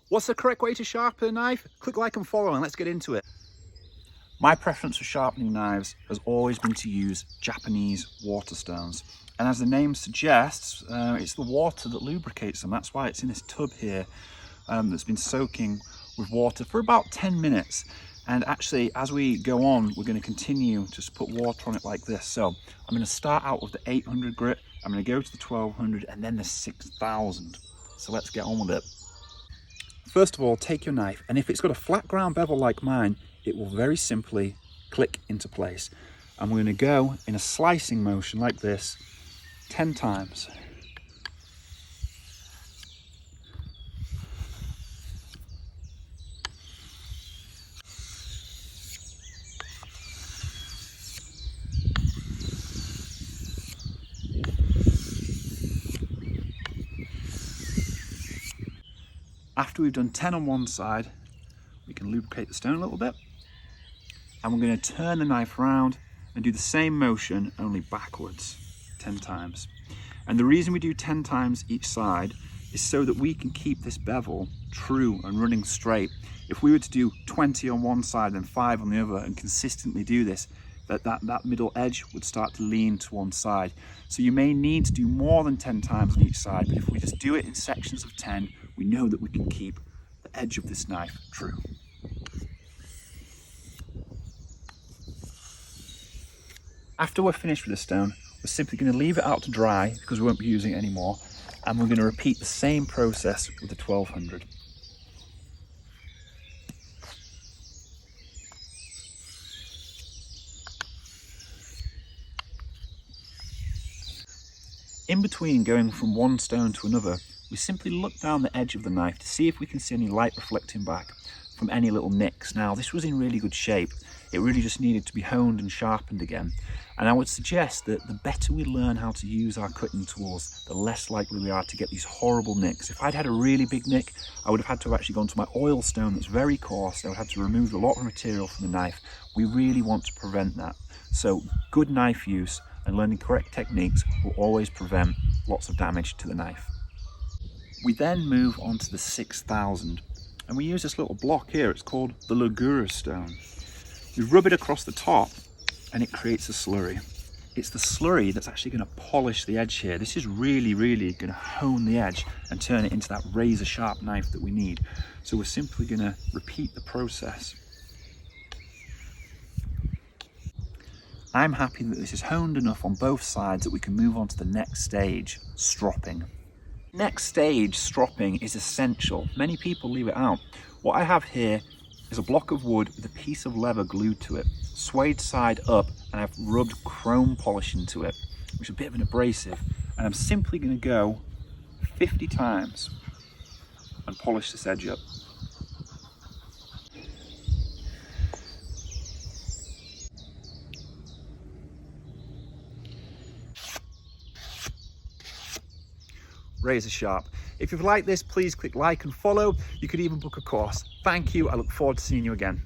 What's the correct way to sharpen a knife? Click like and follow and let's get into it. My preference for sharpening knives has always been to use Japanese water stones. And as the name suggests, it's the water that lubricates them. That's why it's in this tub here that's been soaking with water for about 10 minutes. And actually, as we go on, we're going to continue to just put water on it like this. So I'm going to start out with the 800 grit, I'm going to go to the 1200 and then the 6000. So let's get on with it. First of all, take your knife, and if it's got a flat ground bevel like mine, it will very simply click into place. And we're going to go in a slicing motion like this 10 times. After we've done 10 on one side, we can lubricate the stone a little bit. And we're going to turn the knife around and do the same motion, only backwards, 10 times. And the reason we do 10 times each side is so that we can keep this bevel true and running straight. If we were to do 20 on one side and 5 on the other and consistently do this, that middle edge would start to lean to one side. So you may need to do more than 10 times on each side, but if we just do it in sections of 10, we know that we can keep the edge of this knife true. After we're finished with the stone, we're simply going to leave it out to dry because we won't be using it anymore, and we're going to repeat the same process with the 1200. In between going from one stone to another, we simply look down the edge of the knife to see if we can see any light reflecting back from any little nicks. Now, this was in really good shape. It really just needed to be honed and sharpened again. And I would suggest that the better we learn how to use our cutting tools, the less likely we are to get these horrible nicks. If I'd had a really big nick, I would have had to have actually gone to my oil stone that's very coarse. I would have to remove a lot of material from the knife. We really want to prevent that. So good knife use and learning correct techniques will always prevent lots of damage to the knife. We then move on to the 6000, and we use this little block here. It's called the Ligura stone. We rub it across the top and it creates a slurry. It's the slurry that's actually going to polish the edge here. This is really going to hone the edge and turn it into that razor sharp knife that we need. So we're simply going to repeat the process. I'm happy that this is honed enough on both sides that we can move on to the next stage, stropping. Next stage, stropping, is essential. Many people leave it out. What I have here is a block of wood with a piece of leather glued to it, swayed side up, and I've rubbed chrome polish into it, which is a bit of an abrasive. And I'm simply going to go 50 times and polish this edge up. Razor sharp. If you've liked this, please click like and follow. You could even book a course. Thank you. I look forward to seeing you again.